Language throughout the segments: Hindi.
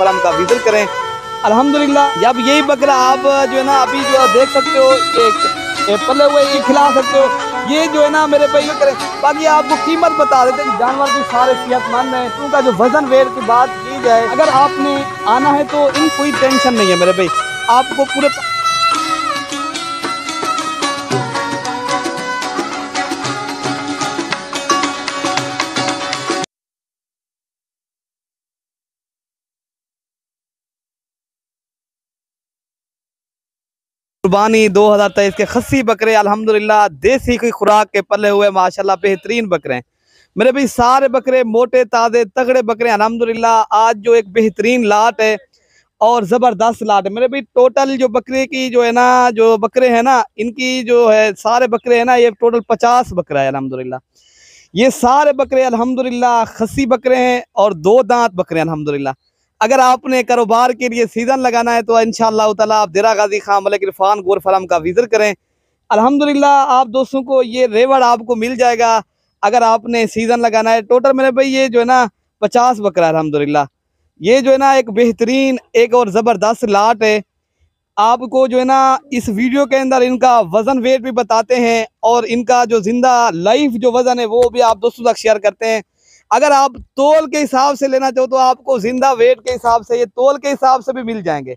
फराम का विजिट करें। अल्हम्दुलिल्लाह अब यही बकरा आप जो है ना अभी जो देख सकते हो एक पले हुए ये खिला सकते हो, ये जो है ना मेरे भाई करें। बाकी आपको कीमत बता देते हैं, जानवर भी सारे सेहतमंद हैं। उनका जो वजन वेट की बात की जाए, अगर आपने आना है तो इन कोई टेंशन नहीं है मेरे भाई, आपको पूरे कुर्बानी 2023 के खस्सी बकरे अल्हम्दुलिल्लाह देसी की खुराक के पले हुए माशाल्लाह बेहतरीन बकरे हैं मेरे भाई। सारे बकरे मोटे ताजे तगड़े बकरे अल्हम्दुलिल्लाह। आज जो एक बेहतरीन लाट है और ज़बरदस्त लाट है मेरे भाई। टोटल जो बकरे की जो है ना जो बकरे हैं ना इनकी जो है सारे बकरे हैं ना ये टोटल 50 बकरा है अल्हम्दुलिल्लाह। ये सारे बकरे अल्हम्दुलिल्लाह खस्सी बकरे हैं और 2 दांत बकरे अल्हम्दुलिल्लाह। अगर आपने कारोबार के लिए सीजन लगाना है तो इंशाअल्लाह ताला आप देरा गाजी खां मलिक इरफान गोर फार्म का विजिट करें। अल्हम्दुलिल्लाह आप दोस्तों को ये रेवड़ आपको मिल जाएगा अगर आपने सीजन लगाना है। टोटल मेरे भाई ये जो है ना 50 बकरा अल्हम्दुलिल्लाह। ये जो है ना एक बेहतरीन एक और ज़बरदस्त लाट है। आपको जो है ना इस वीडियो के अंदर इनका वजन वेट भी बताते हैं और इनका जो जिंदा लाइफ जो वजन है वो भी आप दोस्तों तक शेयर करते हैं। अगर आप तोल के हिसाब से लेना चाहो तो आपको जिंदा वेट के हिसाब से ये तोल के हिसाब से भी मिल जाएंगे।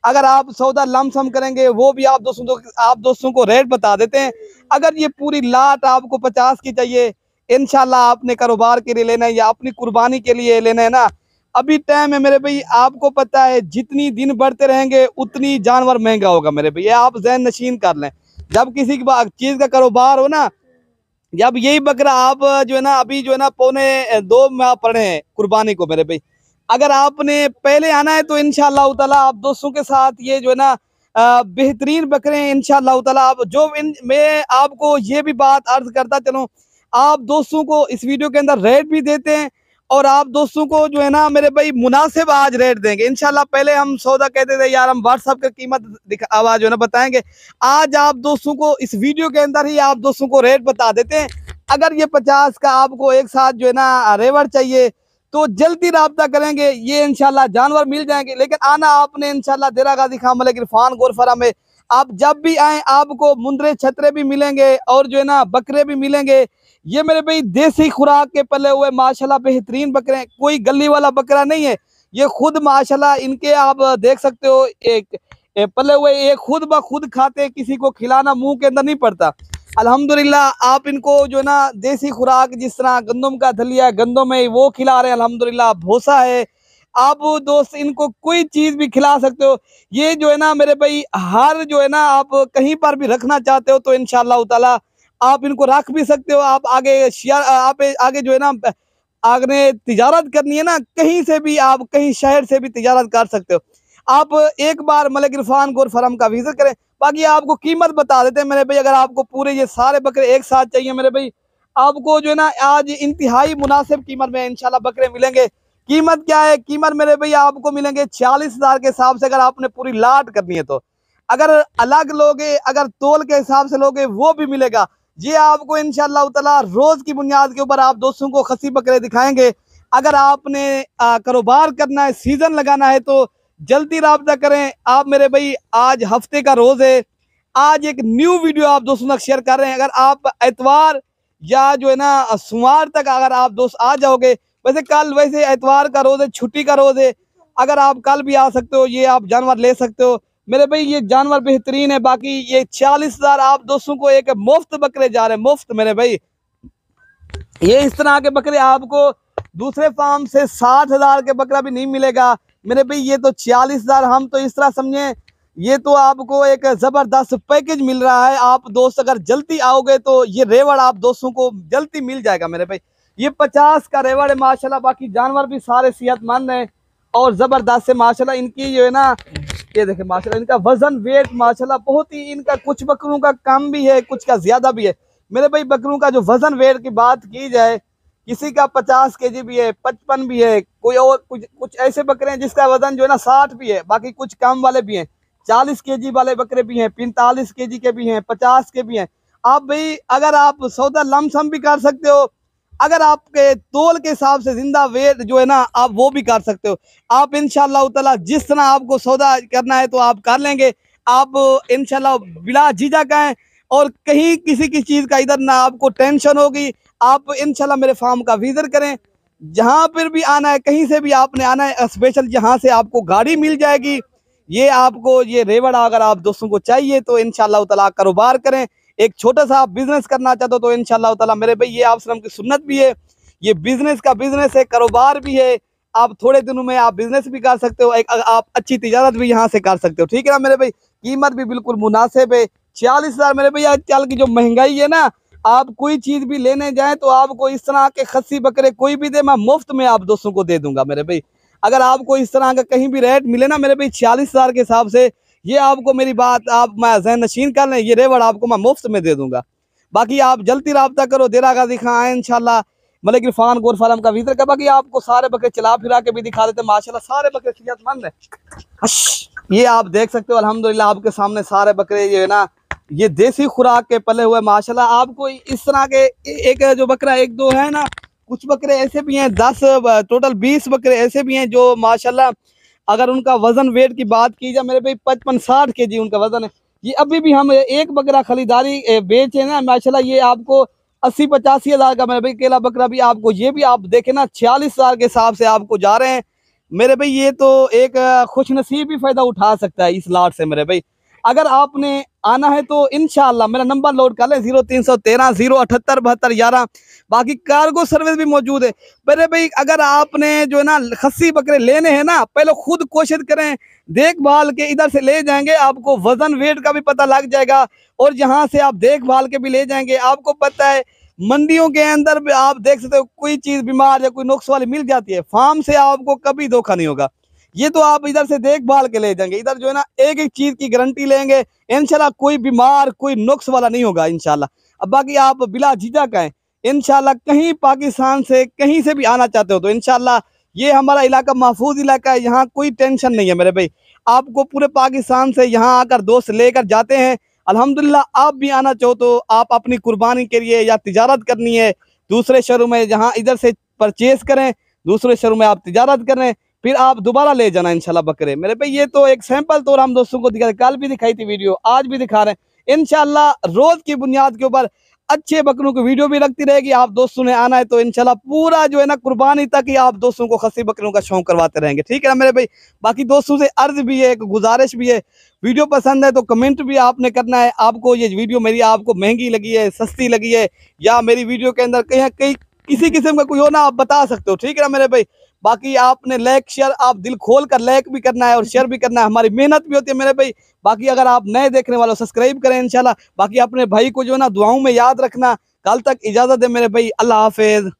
अगर आप सौदा लमसम करेंगे वो भी आप दोस्तों को रेट बता देते हैं। अगर ये पूरी लाट आपको 50 की चाहिए, इंशाल्लाह आपने कारोबार के लिए लेना है या अपनी कुर्बानी के लिए लेना है ना, अभी टाइम है मेरे भाई। आपको पता है जितनी दिन बढ़ते रहेंगे उतनी जानवर महंगा होगा मेरे भाई, ये आप ज़हन नशीन कर लें। जब किसी की चीज़ का कारोबार हो ना, जब यही बकरा आप जो है ना अभी जो है ना 2.25 माह पड़े हैं कुर्बानी को मेरे भाई। अगर आपने पहले आना है तो इंशाअल्लाह ताला आप दोस्तों के साथ ये जो है ना बेहतरीन बकरे हैं इंशाअल्लाह ताला। आप जो मैं आपको ये भी बात अर्ज करता चलूँ, आप दोस्तों को इस वीडियो के अंदर रेट भी देते हैं और आप दोस्तों को जो है ना मेरे भाई मुनासिब आज रेट देंगे इंशाल्लाह। पहले हम सौदा कहते थे यार हम व्हाट्सएप की कीमत आवाज जो है ना बताएंगे, आज आप दोस्तों को इस वीडियो के अंदर ही आप दोस्तों को रेट बता देते हैं। अगर ये 50 का आपको एक साथ जो है ना रेवर चाहिए तो जल्दी राब्ता करेंगे, ये इंशाल्लाह जानवर मिल जाएंगे। लेकिन आना आपने इंशाल्लाह देरा गाजी खां मलिक इरफान गोर फार्म में। आप जब भी आए आपको मुंदरे छतरे भी मिलेंगे और जो है ना बकरे भी मिलेंगे। ये मेरे भाई देसी खुराक के पले हुए माशाल्लाह बेहतरीन बकरे हैं, कोई गली वाला बकरा नहीं है। ये खुद माशाल्लाह इनके आप देख सकते हो एक पले हुए ये खुद ब खुद खाते, किसी को खिलाना मुंह के अंदर नहीं पड़ता। अल्हम्दुलिल्लाह आप इनको जो ना देसी खुराक जिस तरह गंदम का दलिया गंदम में वो खिला रहे हैं अल्हम्दुलिल्लाह, भूसा है। आप दोस्त इनको कोई चीज भी खिला सकते हो। ये जो है ना मेरे भाई हर जो है ना आप कहीं पर भी रखना चाहते हो तो इंशाअल्लाह ताला आप इनको रख भी सकते हो। आप आगे आप आगे जो है ना आगे तिजारत करनी है ना, कहीं से भी आप कहीं शहर से भी तिजारत कर सकते हो। आप एक बार मलिक इरफान गोर फार्म का विजिट करें। बाकी आपको कीमत बता देते हैं मेरे भाई, अगर आपको पूरे ये सारे बकरे एक साथ चाहिए मेरे भाई, आपको जो है ना आज इंतहाई मुनासिब कीमत में इंशाल्लाह बकरे मिलेंगे। कीमत क्या है? कीमत मेरे भाई आपको मिलेंगे 40,000 के हिसाब से अगर आपने पूरी लाट करनी है तो। अगर अलग लोगे, अगर तोल के हिसाब से लोगे वो भी मिलेगा। ये आपको इंशाअल्लाह ताला रोज की बुनियाद के ऊपर आप दोस्तों को खस्सी बकरे दिखाएंगे। अगर आपने कारोबार करना है, सीजन लगाना है तो जल्दी राब्ता करें आप मेरे भाई। आज हफ्ते का रोज है, आज एक न्यू वीडियो आप दोस्तों तक शेयर कर रहे हैं। अगर आप एतवार या जो है ना सोमवार तक अगर आप दोस्त आ जाओगे, वैसे एतवार का रोज है, छुट्टी का रोज है, अगर आप कल भी आ सकते हो ये आप जानवर ले सकते हो मेरे भाई। ये जानवर बेहतरीन है। बाकी ये 40,000 आप दोस्तों को एक मुफ्त बकरे जा रहे हैं, मुफ्त मेरे भाई। ये इस तरह के बकरे आपको दूसरे फार्म से 60,000 के बकरा भी नहीं मिलेगा मेरे भाई। ये तो 40,000 हम तो इस तरह समझे ये तो आपको एक जबरदस्त पैकेज मिल रहा है। आप दोस्त अगर जल्दी आओगे तो ये रेवड़ आप दोस्तों को जल्दी मिल जाएगा मेरे भाई। ये 50 का रेवड़ है माशाल्लाह। बाकी जानवर भी सारे सेहतमंद हैं और जबरदस्त है माशाल्लाह। इनकी जो है ना ये देखें माशाल्लाह इनका वजन वेट माशाल्लाह बहुत ही, इनका कुछ बकरों का कम भी है कुछ का ज्यादा भी है मेरे भाई। बकरों का जो वजन वेट की बात की जाए, किसी का 50 केजी भी है, 55 भी है, कोई और कुछ ऐसे बकरे हैं जिसका वजन जो है ना 60 भी है। बाकी कुछ कम वाले भी हैं, 40 केजी वाले बकरे भी हैं, 45 केजी के भी हैं, 50 के भी हैं। आप भाई अगर आप सौदा लमसम भी कर सकते हो, अगर आपके तोल के हिसाब से जिंदा वेट जो है ना आप वो भी कर सकते हो। आप इंशाअल्लाह ताला जिस तरह आपको सौदा करना है तो आप कर लेंगे। आप इंशाअल्लाह बिला झिझक आए और कहीं किसी की चीज़ का इधर ना आपको टेंशन होगी। आप इंशाअल्लाह मेरे फार्म का विजिट करें, जहाँ पर भी आना है, कहीं से भी आपने आना है, स्पेशल यहाँ से आपको गाड़ी मिल जाएगी। ये आपको ये रेवड़ा अगर आप दोस्तों को चाहिए तो इंशाअल्लाह ताला कारोबार करें। एक छोटा सा आप बिजनेस करना चाहते हो तो इंशाअल्लाह ताला मेरे भाई ये आप की सुन्नत भी है, ये बिजनेस का बिजनेस है, कारोबार भी है। आप थोड़े दिनों में आप बिजनेस भी कर सकते हो, एक आप अच्छी तिजारत भी यहाँ से कर सकते हो। ठीक है ना मेरे भाई, कीमत भी बिल्कुल मुनासिब है। 40,000 मेरे भाई आजकल की जो महंगाई है ना, आप कोई चीज भी लेने जाए तो आपको इस तरह के खस्सी बकरे कोई भी दे, मैं मुफ्त में आप दोस्तों को दे दूंगा मेरे भाई। अगर आपको इस तरह का कहीं भी रेट मिले ना मेरे भाई 40,000 के हिसाब से, ये आपको मेरी बात आप मैं ज़हन नशीन कर लें, ये रेवड़ आपको मैं मुफ्त में दे दूंगा। बाकी आप जल्दी रब्ता करो, देरा का दिखाएं इंशाल्लाह मतलब कि फान गोर फार्म का विजिट कर। बाकी आपको सारे बकरे चला फिरा के भी दिखा देते हैं, माशाल्लाह सारे बकरे सेहतमंद है। ये आप देख सकते हो अल्हम्दुलिल्लाह आपके सामने सारे बकरे ये है ना, ये देसी खुराक के पले हुए माशाल्लाह। आपको इस तरह के एक जो बकरा एक दो है ना, कुछ बकरे ऐसे भी हैं 10 टोटल 20 बकरे ऐसे भी हैं जो माशाल्लाह अगर उनका वजन वेट की बात की जाए मेरे भाई 55-60 kg उनका वजन है। ये अभी भी हम एक बकरा खरीदारी बेचे ना माशाल्लाह, ये आपको 80-85 हज़ार का मेरे भाई केला बकरा भी आपको ये भी आप देखें ना 46,000 के हिसाब से आपको जा रहे हैं मेरे भाई। ये तो एक खुश नसीब ही फायदा उठा सकता है इस लाट से मेरे भाई। अगर आपने आना है तो इंशाल्लाह मेरा नंबर लोड कर लें 0313 078 72 11। बाकी कार्गो सर्विस भी मौजूद है मेरे भाई। अगर आपने जो है ना खस्सी बकरे लेने हैं ना, पहले खुद कोशिश करें, देखभाल के इधर से ले जाएंगे, आपको वजन वेट का भी पता लग जाएगा। और जहाँ से आप देखभाल के भी ले जाएंगे, आपको पता है मंडियों के अंदर भी आप देख सकते हो कोई चीज़ बीमार या कोई नुक्स वाली मिल जाती है, फार्म से आपको कभी धोखा नहीं होगा। ये तो आप इधर से देखभाल के ले जाएंगे, इधर जो है ना एक एक चीज की गारंटी लेंगे इंशाल्लाह, कोई बीमार कोई नुक्स वाला नहीं होगा इंशाल्लाह। अब बाकी आप बिला झिझक आए इंशाल्लाह, कहीं पाकिस्तान से कहीं से भी आना चाहते हो तो इंशाल्लाह ये हमारा इलाका महफूज इलाका है, यहाँ कोई टेंशन नहीं है मेरे भाई। आपको पूरे पाकिस्तान से यहाँ आकर दोस्त लेकर जाते हैं अल्हम्दुलिल्लाह। आप भी आना चाहो तो आप अपनी कुर्बानी के लिए या तिजारत करनी है दूसरे शहरों में, जहाँ इधर से परचेज करें, दूसरे शहरों में आप तिजारत करें, फिर आप दोबारा ले जाना इंशाल्लाह बकरे मेरे भाई। ये तो एक सैंपल तौर हम दोस्तों को दिखा, कल भी दिखाई थी वीडियो, आज भी दिखा रहे हैं इंशाल्लाह। रोज की बुनियाद के ऊपर अच्छे बकरों की वीडियो भी रखती रहेगी। आप दोस्तों ने आना है तो इंशाल्लाह पूरा जो है ना कुर्बानी तक ही आप दोस्तों को खस्सी बकरों का शौक करवाते रहेंगे। ठीक है ना मेरे भाई। बाकी दोस्तों से अर्ज भी है, एक गुजारिश भी है, वीडियो पसंद है तो कमेंट भी आपने करना है। आपको ये वीडियो मेरी आपको महंगी लगी है, सस्ती लगी है, या मेरी वीडियो के अंदर कहीं कहीं किसी किस्म का कोई हो ना, आप बता सकते हो। ठीक है ना मेरे भाई। बाकी आपने लाइक शेयर आप दिल खोल कर लाइक भी करना है और शेयर भी करना है, हमारी मेहनत भी होती है मेरे भाई। बाकी अगर आप नए देखने वाले सब्सक्राइब करें इंशाल्लाह। बाकी अपने भाई को जो है ना दुआओं में याद रखना। कल तक इजाजत है मेरे भाई, अल्लाह हाफिज।